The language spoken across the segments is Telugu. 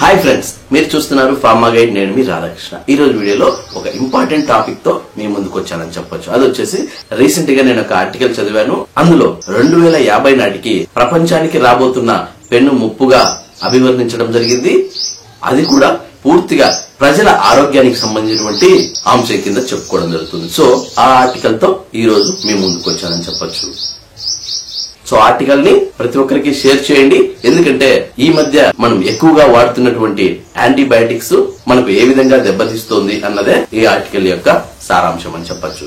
హాయ్ ఫ్రెండ్స్, మీరు చూస్తున్నారు ఫార్మా గైడ్. నేను మీ రాధాకృష్ణ. ఈ రోజు వీడియోలో ఒక ఇంపార్టెంట్ టాపిక్ తో మీ ముందుకు వచ్చానని చెప్పొచ్చు. అది వచ్చేసి రీసెంట్ గా నేను ఒక ఆర్టికల్ చదివాను. అందులో 2050 నాటికి ప్రపంచానికి రాబోతున్న పెను ముప్పుగా అభివర్ణించడం జరిగింది. అది కూడా పూర్తిగా ప్రజల ఆరోగ్యానికి సంబంధించినటువంటి అంశం కింద చెప్పుకోవడం జరుగుతుంది. సో ఆ ఆర్టికల్ తో ఈ రోజు మీ ముందుకు వచ్చానని చెప్పొచ్చు. సో ఆర్టికల్ ని ప్రతి ఒక్కరికి షేర్ చేయండి. ఎందుకంటే ఈ మధ్య మనం ఎక్కువగా వాడుతున్నటువంటి యాంటీబయాటిక్స్ మనకు ఏ విధంగా దెబ్బతీస్తోంది అన్నదే ఈ ఆర్టికల్ యొక్క సారాంశం అని చెప్పొచ్చు.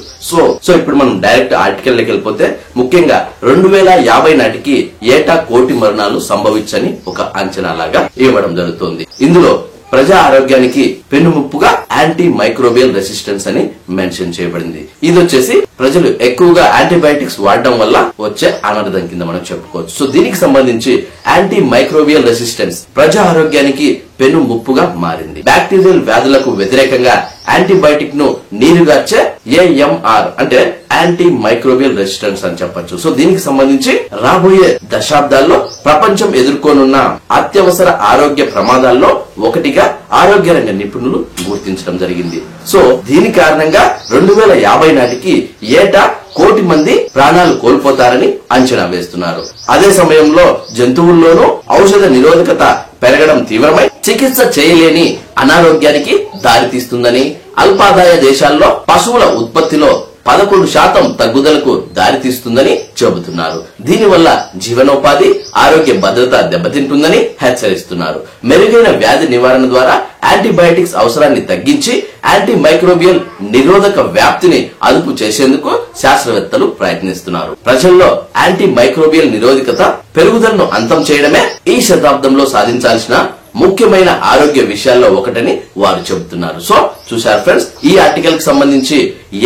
సో ఇప్పుడు మనం డైరెక్ట్ ఆర్టికల్ లోకి వెళ్ళిపోతే, ముఖ్యంగా 2050 నాటికి ఏటా 1 కోటి మరణాలు సంభవించని ఒక అంచనా లాగా ఇవ్వడం జరుగుతుంది. ఇందులో ప్రజా ఆరోగ్యానికి పెనుముప్పుగా యాంటీ మైక్రోబియల్ రెసిస్టెన్స్ అని మెన్షన్ చేయబడింది. ఇది వచ్చేసి ప్రజలు ఎక్కువగా యాంటీబయాటిక్స్ వాడడం వల్ల వచ్చే అనర్థం కింద మనం చెప్పుకోవచ్చు. సో దీనికి సంబంధించి యాంటీ మైక్రోబియల్ రెసిస్టెన్స్ ప్రజా ఆరోగ్యానికి పెను ముప్పుగా మారింది. బ్యాక్టీరియల్ వ్యాధులకు వ్యతిరేకంగా యాంటీబయాటిక్ ను నీరుగార్చే AMR అంటే యాంటీ మైక్రోబియల్ రెసిస్టెన్స్ అని చెప్పొచ్చు. సో దీనికి సంబంధించి రాబోయే దశాబ్దాల్లో ప్రపంచం ఎదుర్కొనున్న అత్యవసర ఆరోగ్య ప్రమాదాల్లో ఒకటిగా ఆరోగ్య రంగ నిపుణులు గుర్తించడం జరిగింది. సో దీని కారణంగా 2050 నాటికి ఏటా 1 కోటి మంది ప్రాణాలు కోల్పోతారని అంచనా వేస్తున్నారు. అదే సమయంలో జంతువుల్లోనూ ఔషధ నిరోధకత పెరగడం తీవ్రమై చికిత్స చేయలేని అనారోగ్యానికి దారితీస్తుందని, అల్పాదాయ దేశాల్లో పశువుల ఉత్పత్తిలో 11% తగ్గుదలకు దారితీస్తుందని చెబుతున్నారు. దీనివల్ల జీవనోపాధి, ఆరోగ్య భద్రత దెబ్బతింటుందని హెచ్చరిస్తున్నారు. మెరుగైన వ్యాధి నివారణ ద్వారా యాంటీబయాటిక్స్ అవసరాన్ని తగ్గించి యాంటీ మైక్రోబియల్ నిరోధక వ్యాప్తిని అదుపు చేసేందుకు శాస్త్రవేత్తలు ప్రయత్నిస్తున్నారు. ప్రజల్లో యాంటీ మైక్రోబియల్ నిరోధకత పెరుగుదలను అంతం చేయడమే ఈ శతాబ్దంలో సాధించాల్సిన ముఖ్యమైన ఆరోగ్య విషయాల్లో ఒకటని వారు చెబుతున్నారు. సో చూశారు ఫ్రెండ్స్, ఈ ఆర్టికల్ కి సంబంధించి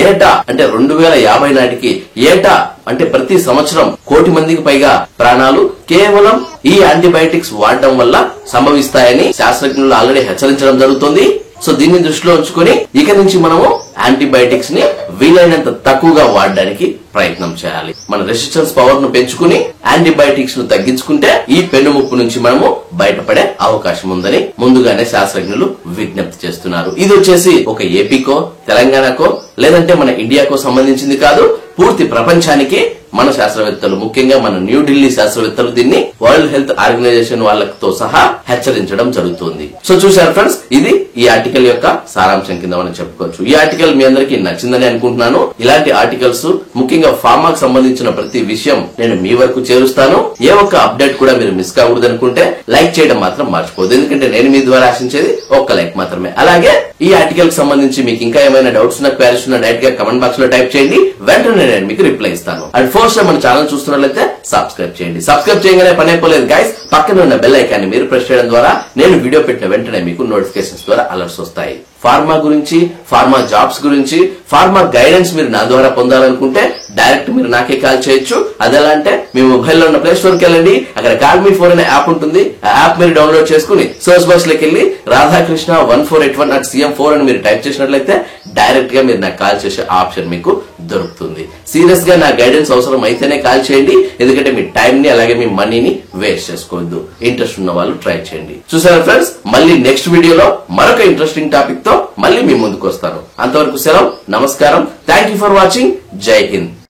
ఏటా అంటే 2050 నాటికి ఏటా అంటే ప్రతి సంవత్సరం 1 కోటి మందికి పైగా ప్రాణాలు కేవలం ఈ యాంటీబయాటిక్స్ వాడడం వల్ల సంభవిస్తాయని శాస్త్రజ్ఞులు ఆల్రెడీ హెచ్చరించడం జరుగుతుంది. సో దీన్ని దృష్టిలో ఉంచుకొని ఇక నుంచి మనము యాంటీబయాటిక్స్ ని వీలైనంత తక్కువగా వాడడానికి ప్రయత్నం చేయాలి. మన రెసిస్టెన్స్ పవర్ ను పెంచుకుని యాంటీబయాటిక్స్ ను తగ్గించుకుంటే ఈ పెనుముప్పు నుంచి మనము బయటపడే అవకాశం ఉందని ముందుగానే శాస్త్రజ్ఞులు విజ్ఞప్తి చేస్తున్నారు. ఇది వచ్చేసి ఒక ఏపీకో, తెలంగాణకో లేదంటే మన ఇండియాకో సంబంధించింది కాదు. పూర్తి ప్రపంచానికి మన శాస్త్రవేత్తలు, ముఖ్యంగా మన న్యూఢిల్లీ శాస్త్రవేత్తలు దీన్ని వరల్డ్ హెల్త్ ఆర్గనైజేషన్ వాళ్ళతో సహా హెచ్చరించడం జరుగుతుంది. సో చూశారు ఫ్రెండ్స్, ఇది ఈ ఆర్టికల్ యొక్క సారాంశం కింద మనం చెప్పుకోవచ్చు. ఈ ఆర్టికల్ మీ అందరికీ నచ్చిందని అనుకుంటున్నాను. ఇలాంటి ఆర్టికల్స్ ముఖ్యంగా ఫార్మాకు సంబంధించిన ప్రతి విషయం నేను మీ వరకు చేరుస్తాను. ఏ ఒక్క అప్డేట్ కూడా మీరు మిస్ కాకూడదు అనుకుంటే లైక్ చేయడం మాత్రం మర్చిపోదు. ఎందుకంటే నేను మీ ద్వారా ఆశించేది ఒక్క లైక్ మాత్రమే. అలాగే ఈ ఆర్టికల్ కి సంబంధించి మీకు ఇంకా ఏమైనా డౌట్స్ ఉన్నా, క్వారీస్ ఉన్నా డైరెక్ట్ గా కమెంట్ బాక్స్ లో టైప్ చేయండి. వెంటనే నేను మీకు రిప్లై ఇస్తాను. అండ్ ఫస్ట్ మన ఛానల్ చూస్తున్నట్లయితే సబ్స్క్రైబ్ చేయండి. సబ్స్క్రైబ్ చేయగానే పని అయిపోలేదు గైస్. పక్కన ఉన్న బెల్ ఐకాన్ ని మీరు ప్రెస్ చేయడం ద్వారా నేను వీడియో పెట్టిన వెంటనే మీకు నోటిఫికేషన్స్ ద్వారా అలర్ట్స్ వస్తాయి. ఫార్మా గురించి, ఫార్మా జాబ్స్ గురించి, ఫార్మా గైడెన్స్ మీరు నా ద్వారా పొందాలనుకుంటే డైరెక్ట్ మీరు నాకే కాల్ చేయొచ్చు. అదెలా అంటే మీ మొబైల్లో ఉన్న ప్లే స్టోర్ కి వెళ్ళండి. అక్కడ కాల్ మీ ఫోన్ అనే యాప్ ఉంటుంది. ఆ యాప్ మీరు డౌన్లోడ్ చేసుకుని సర్చ్ బాక్స్ లోకి వెళ్ళి రాధాకృష్ణ 1481@CM4 అని మీరు టైప్ చేసినట్లయితే డైరెక్ట్ గా మీరు నాకు కాల్ చేసే ఆప్షన్ మీకు దొరుకుతుంది. సీరియస్ గా నా గైడెన్స్ అవసరం అయితేనే కాల్ చేయండి. ఎందుకంటే మీ టైం ని అలాగే మీ మనీని వేస్ట్ చేసుకోవద్దు. ఇంట్రెస్ట్ ఉన్న వాళ్ళు ట్రై చేయండి. చూసారా ఫ్రెండ్స్, మళ్ళీ నెక్స్ట్ వీడియోలో మరొక ఇంట్రెస్టింగ్ టాపిక్ తో మళ్ళీ మీ ముందుకు వస్తాను. అంతవరకు సెలవు, నమస్కారం. Thank you for watching. జై హింద్.